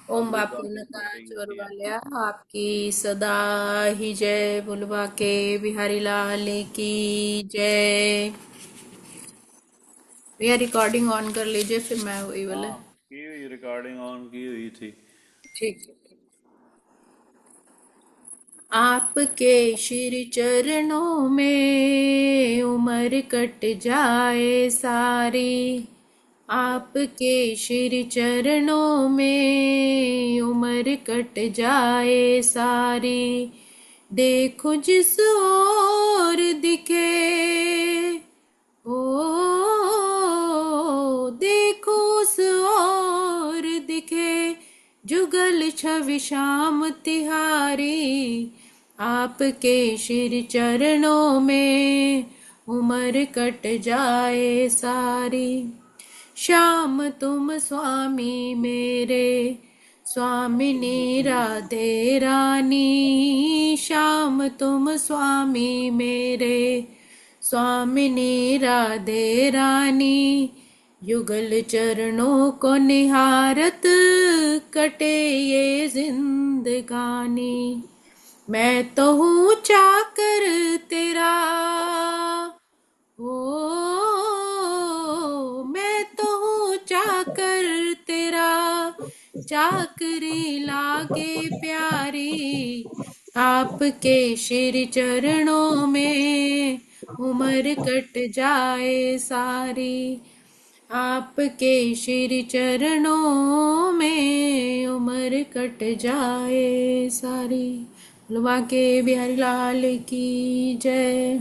ओम आपकी बापू रिकॉर्डिंग हो नकार रही चोर होती है। वालिया। आपकी सदा ही जय। बुलवा के बिहारी लाल की जय। भैया रिकॉर्डिंग ऑन कर लीजिए, फिर मैं वही वाला। हाँ, की हुई रिकॉर्डिंग ऑन की हुई थी। ठीक है। आपके श्री चरणों में उम्र कट जाए सारी। आपके श्री चरणों में उम्र कट जाए सारी। देखो जिस ओर दिखे, ओ देखो उस ओर दिखे, जुगल छवि श्याम तिहारी। आपके श्री चरणों में उम्र कट जाए सारी। श्याम तुम स्वामी मेरे, स्वामिनी राधे रानी। श्याम तुम स्वामी मेरे, स्वामिनी राधे रानी। युगल चरणों को निहारत कटे ये जिंदगानी। मैं तो हूँ चाकर तेरा, ओ मैं तो हूँ चाकर तेरा। चाकरी लागे प्यारी। आपके श्री चरणों में उम्र कट जाए सारी। आपके श्री चरणों में उम्र कट जाए सारी। बुलवा के बिहारी लाल की जय।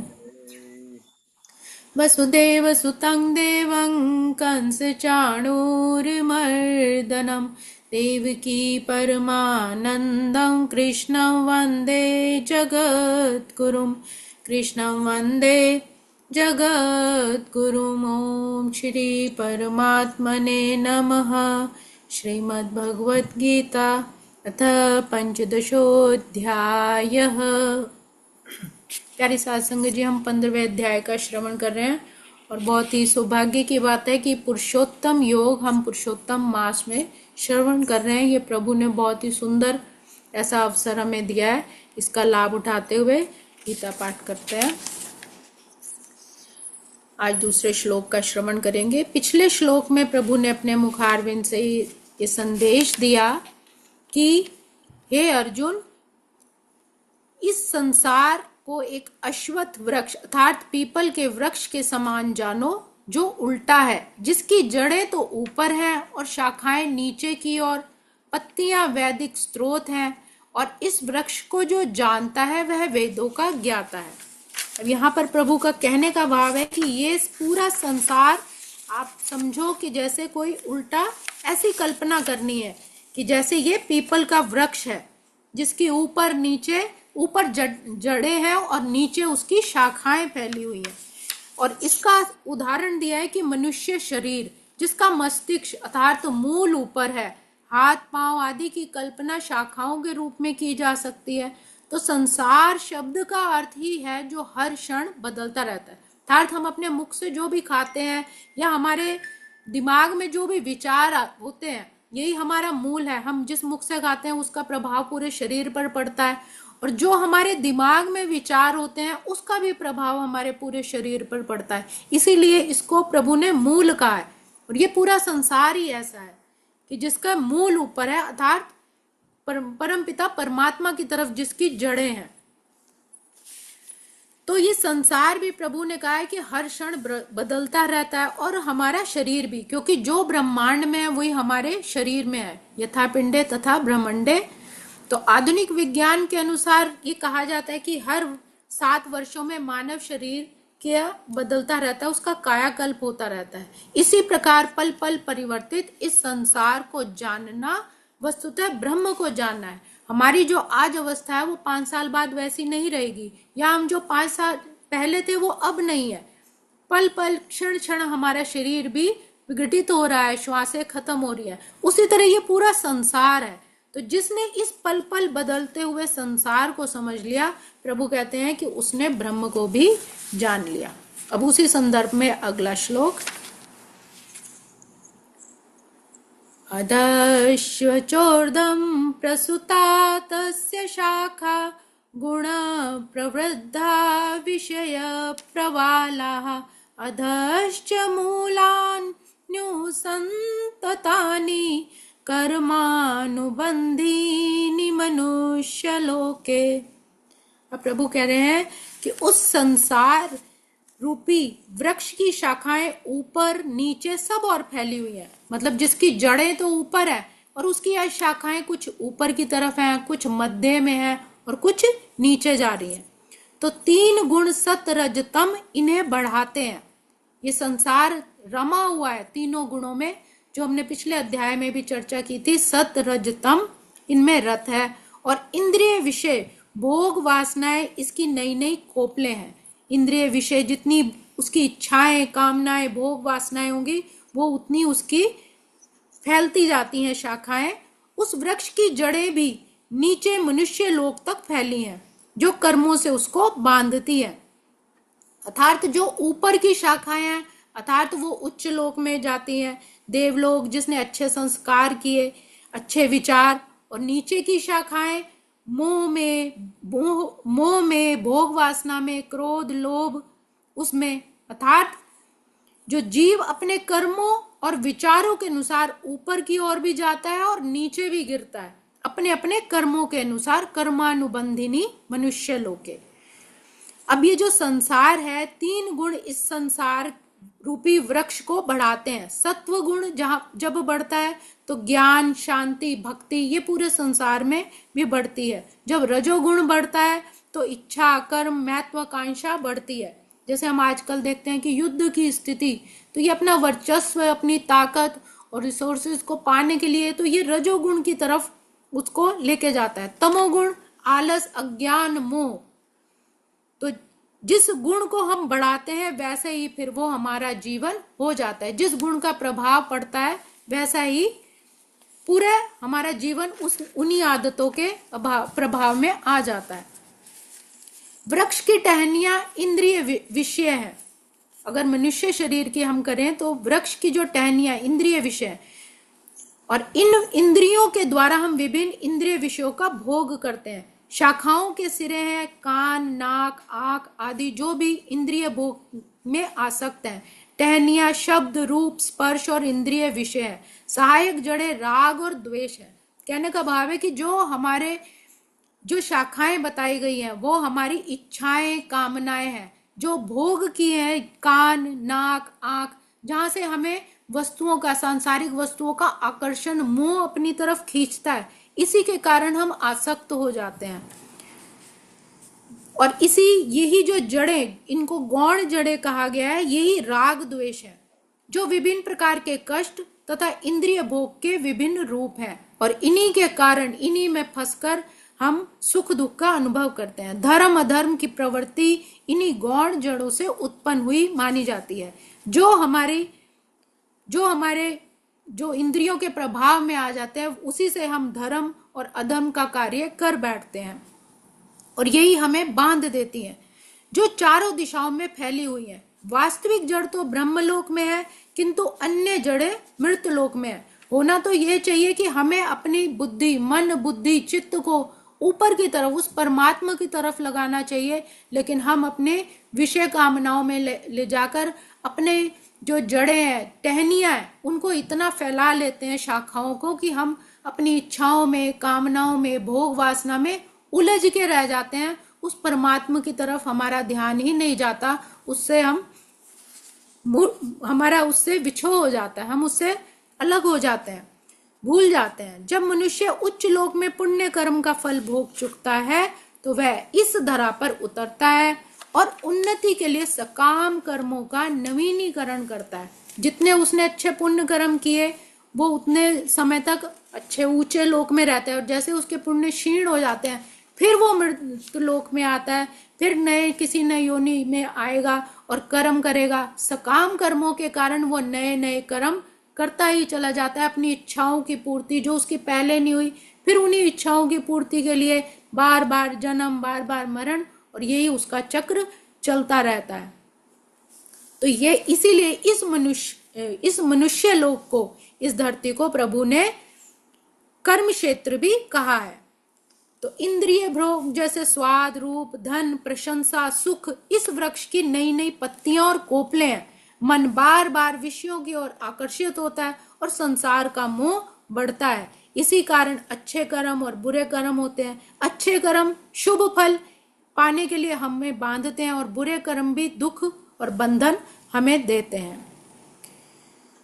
वसुदेवसुतं देवं कंसचाणूरमर्दनं देवकी परमानन्दं कृष्णं वन्दे जगद्गुरुं। कृष्णं वन्दे जगद्गुरुम्। ॐ श्री परमात्मने नमः। श्रीमद्भगवद्गीता अथ पंचदशोऽध्यायः। प्यारे साध संगत जी, हम 15वें अध्याय का श्रवण कर रहे हैं और बहुत ही सौभाग्य की बात है कि पुरुषोत्तम योग हम पुरुषोत्तम मास में श्रवण कर रहे हैं। ये प्रभु ने बहुत ही सुंदर ऐसा अवसर हमें दिया है। इसका लाभ उठाते हुए गीता पाठ करते हैं। आज दूसरे श्लोक का श्रवण करेंगे। पिछले श्लोक में प्रभु ने अपने मुखारविंद से ये संदेश दिया कि हे अर्जुन, इस संसार को एक अश्वत्थ वृक्ष अर्थात पीपल के वृक्ष के समान जानो, जो उल्टा है, जिसकी जड़ें तो ऊपर हैं और शाखाएं नीचे की ओर, पत्तियां वैदिक स्रोत हैं। और इस वृक्ष को जो जानता है वह वेदों का ज्ञाता है। अब यहाँ पर प्रभु का कहने का भाव है कि ये पूरा संसार आप समझो कि जैसे कोई उल्टा, ऐसी कल्पना करनी है कि जैसे ये पीपल का वृक्ष है जिसकी ऊपर नीचे, ऊपर जड़ें हैं और नीचे उसकी शाखाएं फैली हुई हैं। और इसका उदाहरण दिया है कि मनुष्य शरीर जिसका मस्तिष्क अर्थात मूल ऊपर है, हाथ पांव आदि की कल्पना शाखाओं के रूप में की जा सकती है। तो संसार शब्द का अर्थ ही है जो हर क्षण बदलता रहता है। अर्थात हम अपने मुख से जो भी खाते हैं या हमारे दिमाग में जो भी विचार होते हैं, यही हमारा मूल है। हम जिस मुख से खाते हैं उसका प्रभाव पूरे शरीर पर पड़ता है, और जो हमारे दिमाग में विचार होते हैं उसका भी प्रभाव हमारे पूरे शरीर पर पड़ता है। इसीलिए इसको प्रभु ने मूल कहा है। और ये पूरा संसार ही ऐसा है कि जिसका मूल ऊपर है, अर्थात परम पिता परमात्मा की तरफ जिसकी जड़ें हैं। तो ये संसार भी प्रभु ने कहा है कि हर क्षण बदलता रहता है, और हमारा शरीर भी, क्योंकि जो ब्रह्मांड में है वही हमारे शरीर में है, यथा पिंडे तथा ब्रह्मंडे। तो आधुनिक विज्ञान के अनुसार ये कहा जाता है कि हर 7 वर्षों में मानव शरीर क्या बदलता रहता है, उसका कायाकल्प होता रहता है। इसी प्रकार पल पल परिवर्तित इस संसार को जानना वस्तुतः ब्रह्म को जानना है। हमारी जो आज अवस्था है वो 5 साल बाद वैसी नहीं रहेगी, या हम जो 5 साल पहले थे वो अब नहीं है। पल पल क्षण क्षण हमारा शरीर भी विघटित हो रहा है, श्वासें खत्म हो रही है। उसी तरह ये पूरा संसार है। तो जिसने इस पल पल बदलते हुए संसार को समझ लिया, प्रभु कहते हैं कि उसने ब्रह्म को भी जान लिया। अब उसी संदर्भ में अगला श्लोक। अधश्वचोर्धं प्रसुता तस्य शाखा गुण प्रवृद्धा विषय प्रवालाः अधश्च मूलान्युसन्ततानि कर्मानुबंधीनि मनुष्यलोके। अब प्रभु कह रहे हैं कि उस संसार रूपी वृक्ष की शाखाएं ऊपर नीचे सब और फैली हुई है, मतलब जिसकी जड़ें तो ऊपर है और उसकी यह शाखाएं कुछ ऊपर की तरफ हैं, कुछ मध्य में है और कुछ नीचे जा रही है। तो 3 गुण सत रज तम इन्हें बढ़ाते हैं। ये संसार रमा हुआ है तीनों गुणों में, जो हमने पिछले अध्याय में भी चर्चा की थी। सत रज तम इनमें रत है और इंद्रिय विषय भोग वासनाएं इसकी नई नई खोपले हैं। इंद्रिय विषय जितनी उसकी इच्छाएं कामनाएं भोग वासनाएं होंगी वो उतनी उसकी फैलती जाती हैं शाखाएं। उस वृक्ष की जड़ें भी नीचे मनुष्य लोक तक फैली हैं, जो कर्मों से उसको बांधती है। अर्थात जो ऊपर की शाखाएं हैं अर्थात वो उच्च लोक में जाती हैं, देवलोक जिसने अच्छे संस्कार किए, अच्छे विचार, और नीचे की शाखाएं मोह में भोग वासना में, क्रोध लोभ उसमें। अर्थात जो जीव अपने कर्मों और विचारों के अनुसार ऊपर की ओर भी जाता है और नीचे भी गिरता है, अपने अपने कर्मों के अनुसार। कर्मानुबंधिनी मनुष्य लोके। अब ये जो संसार है 3 गुण इस संसार रूपी वृक्ष को बढ़ाते हैं। सत्व गुण जब बढ़ता है तो ज्ञान शांति भक्ति ये पूरे संसार में भी बढ़ती है। जब रजोगुण बढ़ता है तो इच्छा कर्म महत्वाकांक्षा बढ़ती है। जैसे हम आजकल देखते हैं कि युद्ध की स्थिति, तो ये अपना वर्चस्व अपनी ताकत और रिसोर्सेज को पाने के लिए तो ये रजोगुण की तरफ उसको लेके जाता है। तमोगुण आलस अज्ञान मोह, तो जिस गुण को हम बढ़ाते हैं वैसे ही फिर वो हमारा जीवन हो जाता है। जिस गुण का प्रभाव पड़ता है वैसा ही पूरा हमारा जीवन उन्हीं आदतों के प्रभाव में आ जाता है। वृक्ष की टहनियां इंद्रिय विषय है। अगर मनुष्य शरीर की हम करें तो वृक्ष की जो टहनियां इंद्रिय विषय, और इन इंद्रियों के द्वारा हम विभिन्न इंद्रिय विषयों का भोग करते हैं। शाखाओं के सिरे हैं कान नाक आंख आदि जो भी इंद्रिय भोग में आसक्त हैं। टहनियां शब्द रूप स्पर्श और इंद्रिय विषय है। सहायक जड़े राग और द्वेष है। कहने का भाव है कि जो शाखाएं बताई गई हैं वो हमारी इच्छाएं कामनाएं हैं, जो भोग की है कान नाक आंख, जहां से हमें वस्तुओं का सांसारिक वस्तुओं का आकर्षण मोह अपनी तरफ खींचता है। इसी के कारण हम आसक्त हो जाते हैं। और यही जो जड़ें, इनको गौण जड़ें कहा गया है, यही राग द्वेष है, जो विभिन्न प्रकार के कष्ट तथा इंद्रिय भोग के विभिन्न रूप हैं। और इन्हीं के कारण इन्हीं में फंसकर हम सुख दुख का अनुभव करते हैं। धर्म अधर्म की प्रवृत्ति इन्हीं गौण जड़ों से उत्पन्न हुई मानी जाती है, जो इंद्रियों के प्रभाव में आ जाते हैं। उसी से हम धर्म और अधर्म का कार्य कर बैठते हैं और यही हमें बांध देती है, जो चारों दिशाओं में फैली हुई है। वास्तविक जड़ तो ब्रह्मलोक में है, किंतु अन्य जड़ें मृतलोक में है। होना तो यह चाहिए कि हमें अपनी बुद्धि मन बुद्धि चित्त को ऊपर की तरफ उस परमात्मा की तरफ लगाना चाहिए, लेकिन हम अपने विषय कामनाओं में ले जाकर अपने जो जड़ें हैं टहनियां हैं उनको इतना फैला लेते हैं शाखाओं को कि हम अपनी इच्छाओं में कामनाओं में भोग वासना में उलझ के रह जाते हैं। उस परमात्मा की तरफ हमारा ध्यान ही नहीं जाता, हमारा उससे विछोह हो जाता है, हम उससे अलग हो जाते हैं, भूल जाते हैं। जब मनुष्य उच्च लोक में पुण्य कर्म का फल भोग चुकता है तो वह इस धरा पर उतरता है और उन्नति के लिए सकाम कर्मों का नवीनीकरण करता है। जितने उसने अच्छे पुण्य कर्म किए वो उतने समय तक अच्छे ऊंचे लोक में रहता है, और जैसे उसके पुण्य क्षीण हो जाते हैं फिर वो मृत लोक में आता है, फिर किसी नए योनि में आएगा और कर्म करेगा। सकाम कर्मों के कारण वो नए नए कर्म करता ही चला जाता है, अपनी इच्छाओं की पूर्ति जो उसकी पहले नहीं हुई, फिर उन्हीं इच्छाओं की पूर्ति के लिए बार बार जन्म बार बार मरण, और यही उसका चक्र चलता रहता है। तो ये इसीलिए इस मनुष्य लोक को इस धरती को प्रभु ने कर्म क्षेत्र भी कहा है। तो इंद्रिय भोग जैसे स्वाद, रूप, धन, प्रशंसा, सुख, इस वृक्ष की नई नई पत्तियां और कोपले हैं। मन बार बार विषयों की ओर आकर्षित होता है और संसार का मोह बढ़ता है। इसी कारण अच्छे कर्म और बुरे कर्म होते हैं। अच्छे कर्म शुभ फल पाने के लिए हमें बांधते हैं और बुरे कर्म भी दुख और बंधन हमें देते हैं।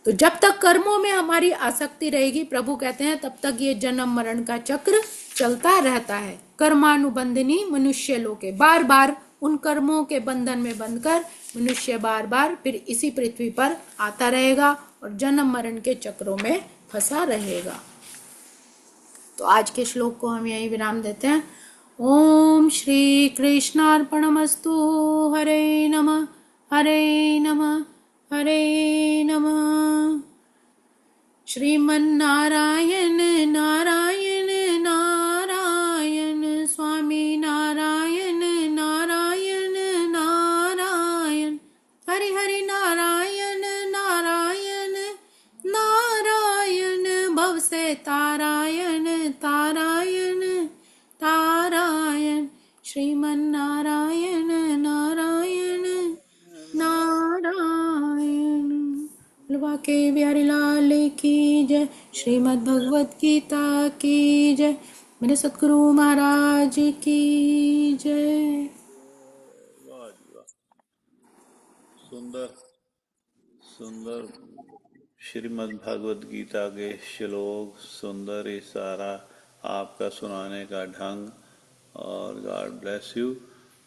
तो जब तक कर्मों में हमारी आसक्ति रहेगी, प्रभु कहते हैं, तब तक ये जन्म मरण का चक्र चलता रहता है। कर्मानुबंधिनी मनुष्य लोके, बार बार उन कर्मों के बंधन में बंधकर मनुष्य बार बार फिर इसी पृथ्वी पर आता रहेगा और जन्म मरण के चक्रों में फंसा रहेगा। तो आज के श्लोक को हम यही विराम देते हैं। ओम श्री कृष्णार्पणमस्तु। हरे नमः, हरे नमः, हरे नमः। श्रीमन्नारायण नारायण नारायण, स्वामी नारायण नारायण नारायण, हरि हरि नारायण नारायण नारायण, भव से तारायण तारायण तारायण, श्रीमन्नारायण नारायण नारायण। लवा के प्यारे लाल की जय, श्रीमद् भगवत गीता की जय, मेरे सतगुरु महाराज की जय। वाह जी वाह, सुंदर सुंदर श्रीमद् भागवत गीता के श्लोक, सुंदर ये सारा आपका सुनाने का ढंग, और गॉड ब्लेस यू।